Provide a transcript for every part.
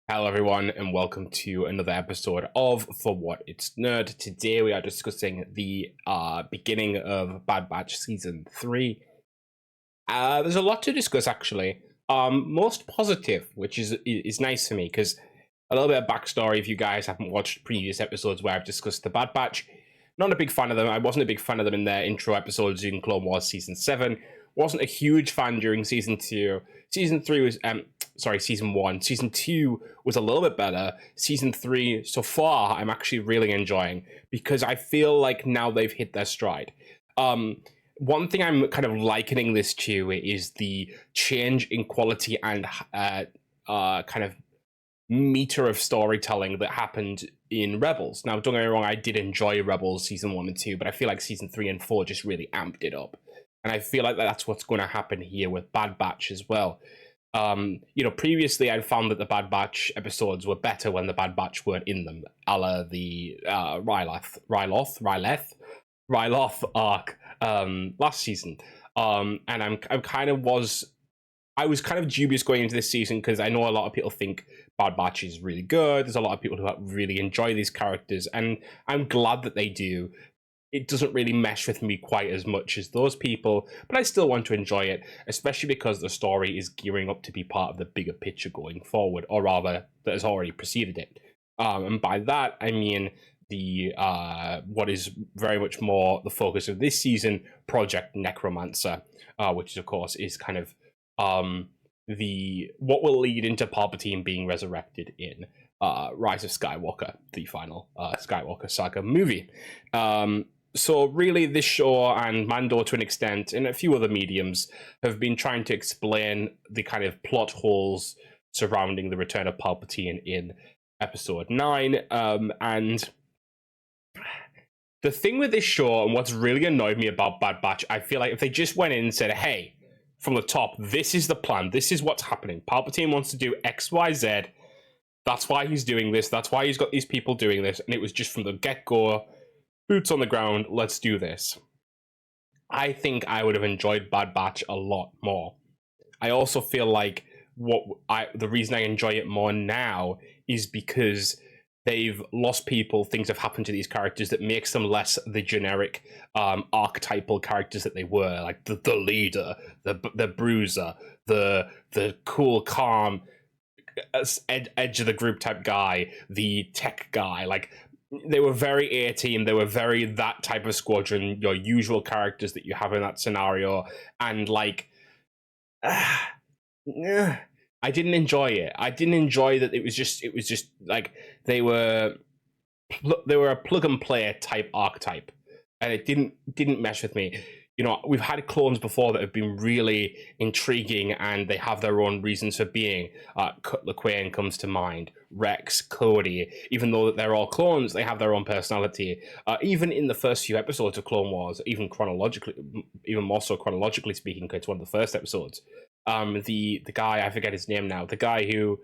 Hello, everyone, and welcome to another episode of For What It's Nerd. Today, we are discussing the beginning of Bad Batch Season 3. There's a lot to discuss, actually. Most positive, which is nice for me, because a little bit of backstory if you guys haven't watched previous episodes where I've discussed the Bad Batch. Not a big fan of them. I wasn't a big fan of them in their intro episodes in Clone Wars Season 7. Wasn't a huge fan during Season 2. Season 3 was... Season 1. Season 2 was a little bit better. Season 3, so far, I'm actually really enjoying because I feel like now they've hit their stride. One thing I'm kind of likening this to is the change in quality and kind of meter of storytelling that happened in Rebels. Now, don't get me wrong, I did enjoy Rebels Season 1 and 2, but I feel like Season 3 and 4 just really amped it up. And I feel like that's what's going to happen here with Bad Batch as well. Previously I'd found that the Bad Batch episodes were better when the Bad Batch weren't in them, a la the Ryloth arc last season. And I was kind of dubious going into this season because I know a lot of people think Bad Batch is really good. There's a lot of people who really enjoy these characters, and I'm glad that they do. It doesn't really mesh with me quite as much as those people, but I still want to enjoy it, especially because the story is gearing up to be part of the bigger picture going forward, or rather, that has already preceded it. And by that, I mean the what is very much more the focus of this season, Project Necromancer, which of course is kind of the what will lead into Palpatine being resurrected in Rise of Skywalker, the final Skywalker saga movie. So really, this show and Mando, to an extent, and a few other mediums, have been trying to explain the kind of plot holes surrounding the return of Palpatine in Episode 9. And the thing with this show, and what's really annoyed me about Bad Batch, I feel like if they just went in and said, hey, from the top, this is the plan, this is what's happening. Palpatine wants to do X, Y, Z. That's why he's doing this. That's why he's got these people doing this. And it was just from the get-go, boots on the ground, let's do this. I think I would have enjoyed Bad Batch a lot more. I also feel like the reason I enjoy it more now is because they've lost people, things have happened to these characters that makes them less the generic archetypal characters that they were, like the leader, the bruiser, the cool, calm, edge of the group type guy, the tech guy. Like, they were very A-team, they were very that type of squadron, your usual characters that you have in that scenario, and like I didn't enjoy it. I didn't enjoy that it was just like they were a plug and play type archetype, and it didn't mesh with me. You know, we've had clones before that have been really intriguing and they have their own reasons for being. Cutler Quane comes to mind, Rex, Cody, even though they're all clones, they have their own personality. Even in the first few episodes of Clone Wars, even more so chronologically speaking, because it's one of the first episodes. The guy, I forget his name now, the guy who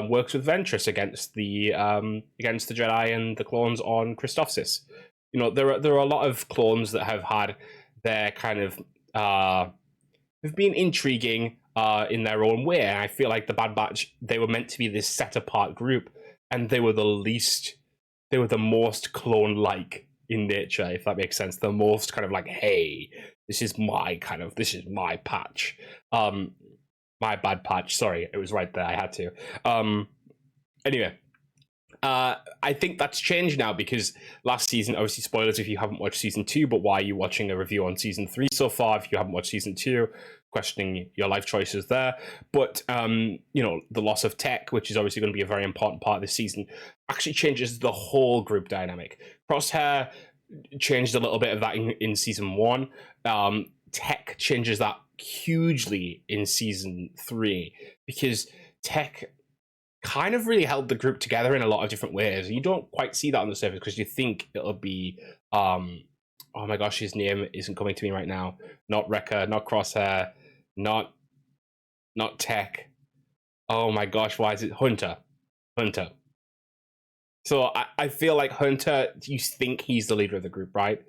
works with Ventress against the Jedi and the clones on Christophsis. You know, there are a lot of clones that have had their kind of have been intriguing in their own way. And I feel like the Bad Batch, they were meant to be this set apart group, and they were the most clone-like in nature, if that makes sense. The most kind of like, hey, this is my patch. My bad patch. Sorry, it was right there. I had to. Anyway, I think that's changed now because last season, obviously spoilers if you haven't watched season 2, but why are you watching a review on season 3 so far if you haven't watched season 2? Questioning your life choices there. But, the loss of Tech, which is obviously going to be a very important part of this season, actually changes the whole group dynamic. Crosshair changed a little bit of that in season 1. Tech changes that hugely in season 3 because Tech kind of really held the group together in a lot of different ways. You don't quite see that on the surface because you think it'll be oh my gosh, his name isn't coming to me right now. Not Wrecker, not Crosshair, not Tech. Oh my gosh, why is it Hunter? So I feel like Hunter, you think he's the leader of the group, right?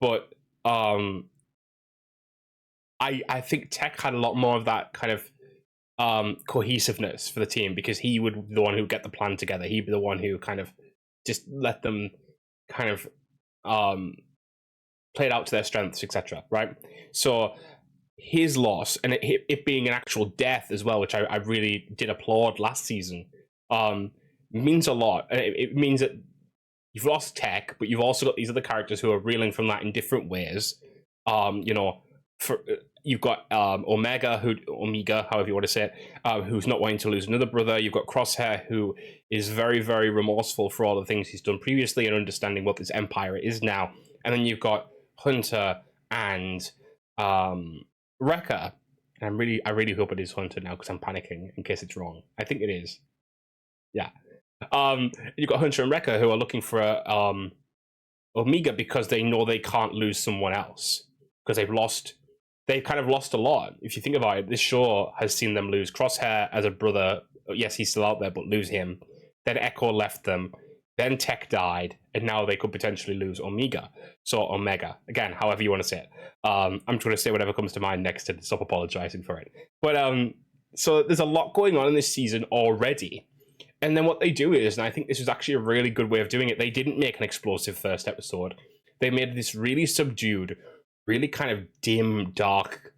But I think Tech had a lot more of that kind of cohesiveness for the team, because he would be the one who would get the plan together. He'd be the one who kind of just let them kind of play it out to their strengths, etc. Right? So his loss, and it being an actual death as well, which I really did applaud last season, means a lot. It means that you've lost Tech, but you've also got these other characters who are reeling from that in different ways. You've got Omega, however you want to say it, who's not wanting to lose another brother. You've got Crosshair, who is very, very remorseful for all the things he's done previously and understanding what this empire is now. And then you've got Hunter and Wrecker. And I really hope it is Hunter now, because I'm panicking in case it's wrong. I think it is. Yeah. You've got Hunter and Wrecker, who are looking for Omega, because they know they can't lose someone else, because they've kind of lost a lot. If you think about it, this show has seen them lose Crosshair as a brother. Yes, he's still out there, but lose him. Then Echo left them. Then Tech died, and now they could potentially lose Omega. So Omega, again, however you want to say it. I'm just going to say whatever comes to mind next and stop apologizing for it. But so there's a lot going on in this season already. And then what they do is, and I think this was actually a really good way of doing it, they didn't make an explosive first episode. They made this really subdued, really kind of dim, dark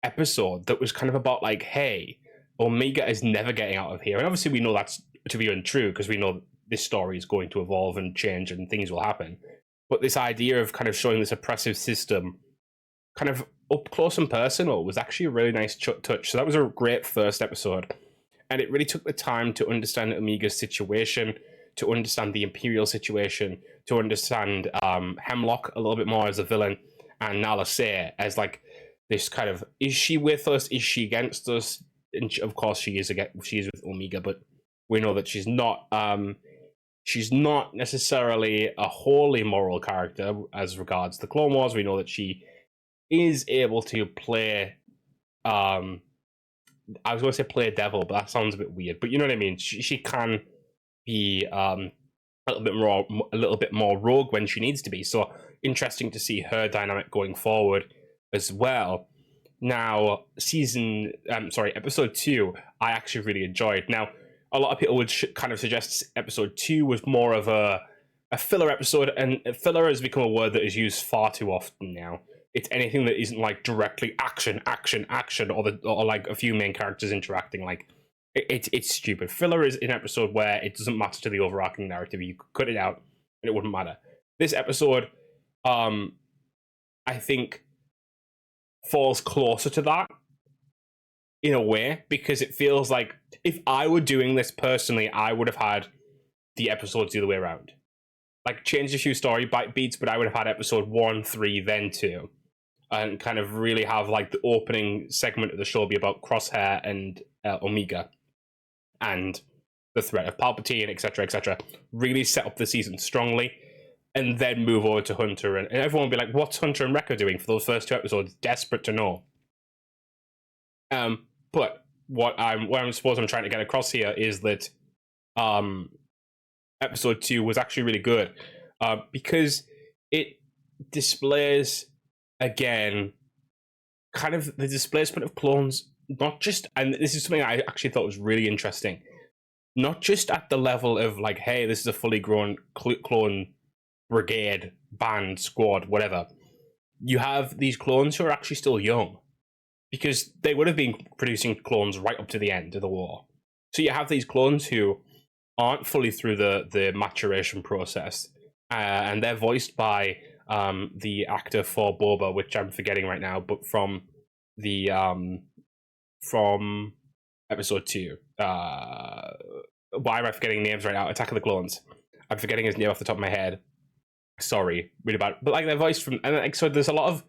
episode that was kind of about like, hey, Omega is never getting out of here. And obviously we know that's to be untrue, because we know this story is going to evolve and change and things will happen. But this idea of kind of showing this oppressive system kind of up close and personal was actually a really nice touch. So that was a great first episode. And it really took the time to understand Omega's situation, to understand the Imperial situation, to understand Hemlock a little bit more as a villain, and Nala Se as like this kind of, is she with us? Is she against us? And of course she is with Omega, but we know that she's not necessarily a wholly moral character as regards the Clone Wars. We know that she is able to play I was going to say play devil, but that sounds a bit weird. But you know what I mean. She can be a little bit more rogue when she needs to be. So interesting to see her dynamic going forward as well. Now, episode 2, I actually really enjoyed. Now, a lot of people would kind of suggest episode 2 was more of a filler episode, and filler has become a word that is used far too often now. It's anything that isn't like directly action, or like a few main characters interacting. Like it's stupid. Filler is an episode where it doesn't matter to the overarching narrative. You could cut it out and it wouldn't matter. This episode, I think, falls closer to that in a way, because it feels like if I were doing this personally, I would have had the episodes the other way around. Like changed a few story beats, but I would have had episode 1, 3, then 2. And kind of really have like the opening segment of the show be about Crosshair and Omega and the threat of Palpatine, etc., etc. Really set up the season strongly, and then move over to Hunter, and everyone would be like, "What's Hunter and Wrecker doing for those first 2 episodes?" Desperate to know. But what I'm trying to get across here is that episode 2 was actually really good because it displays, again, kind of the displacement of clones, not just, and this is something I actually thought was really interesting, not just at the level of like, hey, this is a fully grown clone brigade, band, squad, whatever. You have these clones who are actually still young, because they would have been producing clones right up to the end of the war. So you have these clones who aren't fully through the maturation process, and they're voiced by the actor for Boba, which I'm forgetting right now, but from the from episode 2. Why am I forgetting names right now? Attack of the Clones. I'm forgetting his name off the top of my head. Sorry, really bad. But like they're voiced from, and like, so there's a lot of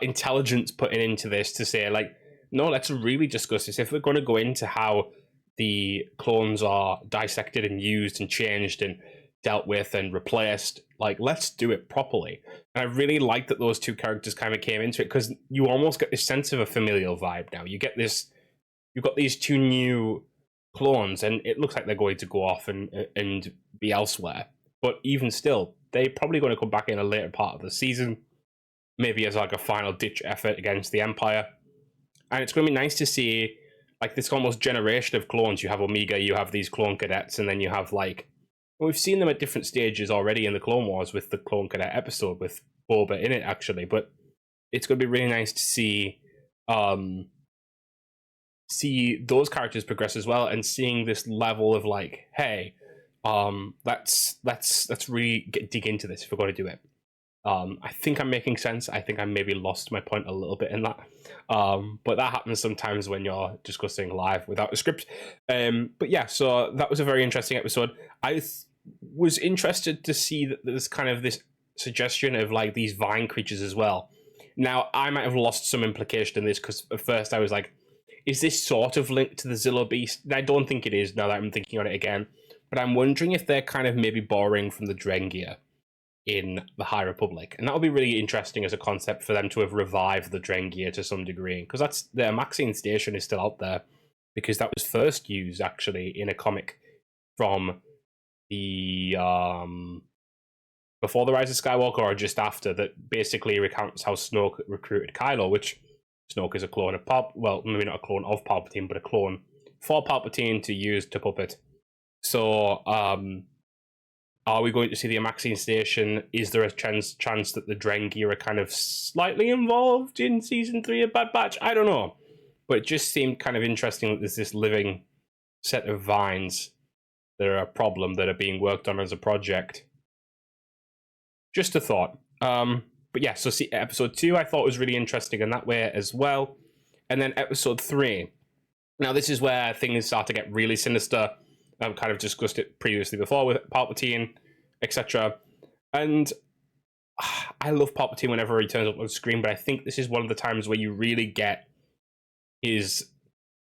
intelligence put into this to say like, no, let's really discuss this. If we're going to go into how the clones are dissected and used and changed and dealt with and replaced, like, let's do it properly. And I really like that those 2 characters kind of came into it, because you almost get this sense of a familial vibe now. You get this, you've got these 2 new clones, and it looks like they're going to go off and be elsewhere. But even still, they're probably going to come back in a later part of the season, maybe as like a final ditch effort against the Empire. and it's going to be nice to see like this almost generation of clones. You have Omega, you have these clone cadets, and then you have like we've seen them at different stages already in the Clone Wars with the Clone Cadet episode with Boba in it actually, but it's going to be really nice to see those characters progress as well, and seeing this level of like, hey, let's really dig into this if we're going to do it. I think I'm making sense. I think I maybe lost my point a little bit in that, but that happens sometimes when you're discussing live without a script. But yeah, so that was a very interesting episode. I was interested to see that there's kind of this suggestion of like these vine creatures as well. Now, I might have lost some implication in this because at first I was like, is this sort of linked to the Zillo Beast? And I don't think it is now that I'm thinking on it again. But I'm wondering if they're kind of maybe borrowing from the Drengir in the High Republic. And that would be really interesting as a concept for them to have revived the Drengir to some degree. Because that's the Maxine Station is still out there. Because that was first used actually in a comic from the before the Rise of Skywalker or just after, that basically recounts how Snoke recruited Kylo, which Snoke is a clone of well, maybe not a clone of Palpatine, but a clone for Palpatine to use to puppet. So, are we going to see the Maxine Station? Is there a chance that the Drengir are kind of slightly involved in Season 3 of Bad Batch? I don't know. But it just seemed kind of interesting that there's this living set of vines that are a problem that are being worked on as a project. Just a thought. But yeah, so see, episode 2 I thought was really interesting in that way as well. And then episode 3. Now this is where things start to get really sinister. I've kind of discussed it previously before with Palpatine, etc. And I love Palpatine whenever he turns up on the screen, but I think this is one of the times where you really get his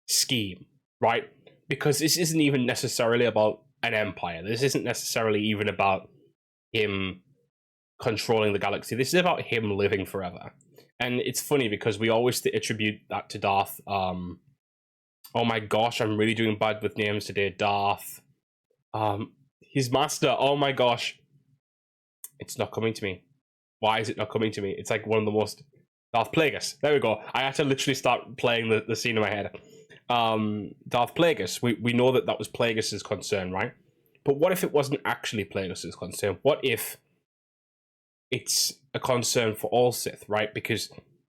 scheme, right? Because this isn't even necessarily about an empire. This isn't necessarily even about him controlling the galaxy. This is about him living forever. And it's funny because we always attribute that to Darth. Oh my gosh, I'm really doing bad with names today. Darth. His master. Oh my gosh. It's not coming to me. Why is it not coming to me? It's like one of the most... Darth Plagueis. There we go. I had to literally start playing the scene in my head. Darth Plagueis. We know that was Plagueis' concern, right? But what if it wasn't actually Plagueis' concern? What if it's a concern for all Sith, right? Because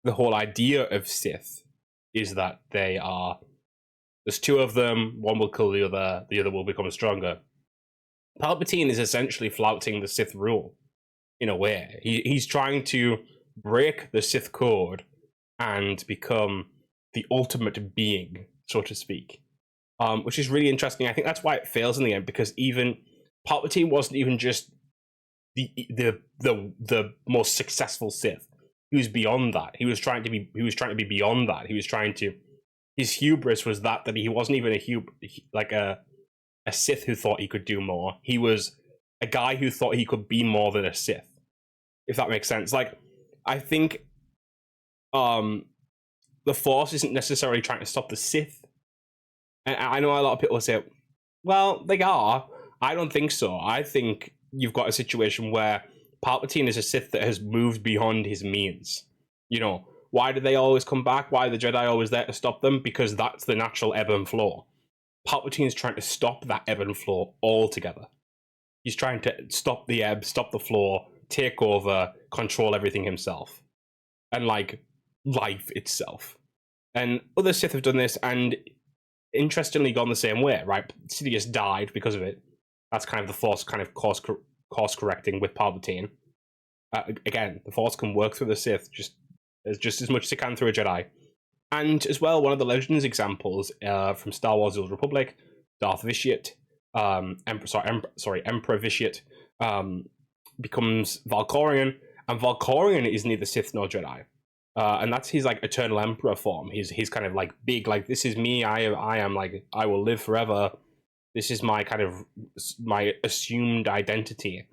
the whole idea of Sith is that they are... There's two of them, one will kill the other will become stronger. Palpatine is essentially flouting the Sith rule, in a way. He's trying to break the Sith code and become the ultimate being, so to speak. Which is really interesting. I think that's why it fails in the end, because even Palpatine wasn't even just the most successful Sith. He was beyond that. He was trying to be beyond that. His hubris was that he wasn't even a Sith who thought he could do more. He was a guy who thought he could be more than a Sith, if that makes sense. Like, I think the Force isn't necessarily trying to stop the Sith. And I know a lot of people say, well, they are. I don't think so. I think you've got a situation where Palpatine is a Sith that has moved beyond his means. You know, why do they always come back? Why are the Jedi always there to stop them? Because that's the natural ebb and flow. Palpatine is trying to stop that ebb and flow altogether. He's trying to stop the ebb, stop the flow, take over, control everything himself. And, like, life itself. And other Sith have done this, and interestingly gone the same way, right? Sidious died because of it. That's kind of the Force kind of course correcting with Palpatine. Again, the Force can work through the Sith just as much as it can through a Jedi. And as well, one of the Legends examples from Star Wars: The Old Republic, Darth Vitiate, Emperor Vitiate, becomes Valkorion, and Valkorion is neither Sith nor Jedi. And that's his like eternal emperor form. He's kind of like big, like, this is me. I am like, I will live forever. This is my kind of my assumed identity,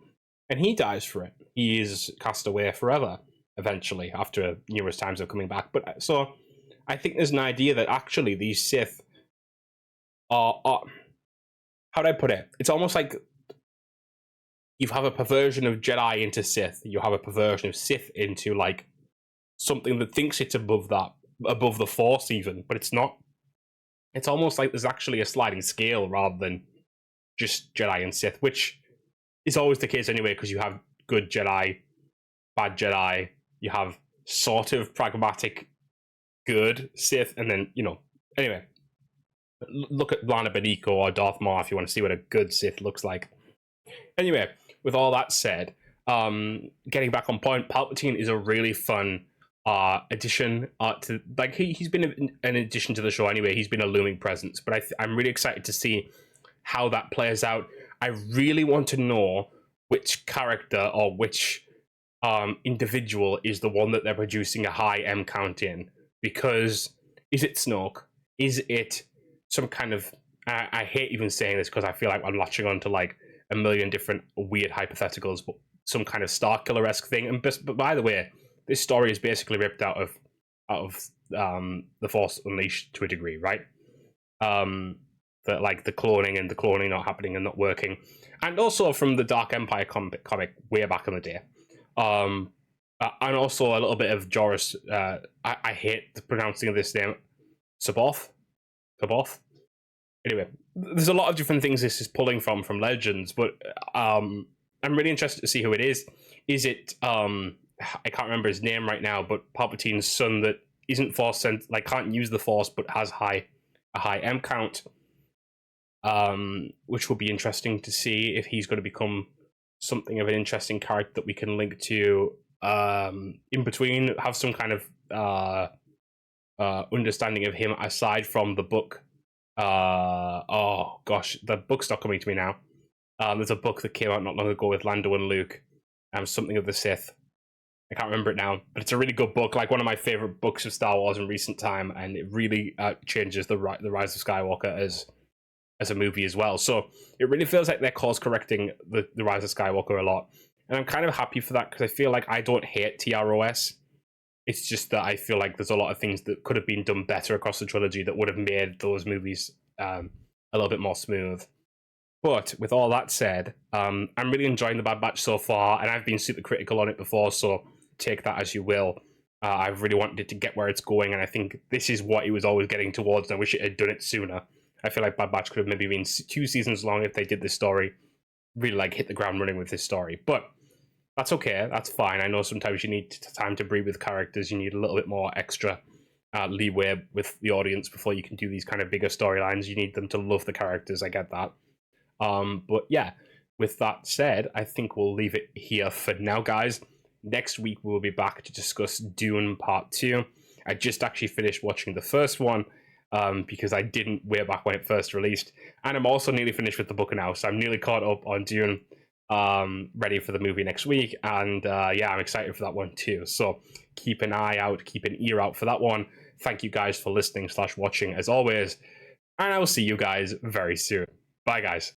and he dies for it. He is cast away forever eventually after numerous times of coming back. But so I think there's an idea that actually these Sith are how do I put it? It's almost like you have a perversion of Jedi into Sith. You have a perversion of Sith into like something that thinks it's above that, above the Force even, but it's not. It's almost like there's actually a sliding scale rather than just Jedi and Sith, which is always the case anyway, because you have good Jedi, bad Jedi, you have sort of pragmatic good Sith, and then, anyway, look at Lana Beniko or Darth Maul if you want to see what a good Sith looks like. Anyway, with all that said, getting back on point, Palpatine is a really fun addition to, like, he's been an addition to the show anyway. He's been a looming presence, but I'm really excited to see how that plays out. I really want to know which character or which individual is the one that they're producing a high M count in, because is it Snoke? Is it some kind of, I hate even saying this because I feel like I'm latching on to like a million different weird hypotheticals, but some kind of Starkiller-esque thing. And but by the way, this story is basically ripped out of The Force Unleashed to a degree, right? That like the cloning not happening and not working, and also from the Dark Empire comic way back in the day, and also a little bit of Joris. I hate the pronouncing of this name, Saboth. Anyway, there's a lot of different things this is pulling from Legends, but I'm really interested to see who it is. Is it I can't remember his name right now, but Palpatine's son that isn't Force sent, like can't use the Force but has a high M count, which will be interesting to see if he's going to become something of an interesting character that we can link to in between, have some kind of understanding of him aside from the book. Oh gosh, the book's not coming to me now. There's a book that came out not long ago with Lando and Luke, something of the Sith. I can't remember it now, but it's a really good book, like one of my favorite books of Star Wars in recent time, and it really changes the Rise of Skywalker as a movie as well. So it really feels like they're course correcting the Rise of Skywalker a lot, and I'm kind of happy for that because I feel like I don't hate TROS. It's just that I feel like there's a lot of things that could have been done better across the trilogy that would have made those movies a little bit more smooth. But with all that said, I'm really enjoying The Bad Batch so far, and I've been super critical on it before, so take that as you will. I've really wanted it to get where it's going, and I think this is what it was always getting towards, and I wish it had done it sooner. I feel like Bad Batch could have maybe been 2 seasons long if they did this story, really like hit the ground running with this story. But that's okay, that's fine. I know sometimes you need time to breathe with characters, you need a little bit more extra leeway with the audience before you can do these kind of bigger storylines. You need them to love the characters, I get that. But yeah, with that said, I think we'll leave it here for now, guys. Next week, we'll be back to discuss Dune Part 2. I just actually finished watching the first one because I didn't way back when it first released. And I'm also nearly finished with the book now, so I'm nearly caught up on Dune, ready for the movie next week. And yeah, I'm excited for that one too. So keep an eye out, keep an ear out for that one. Thank you guys for listening / watching as always. And I will see you guys very soon. Bye, guys.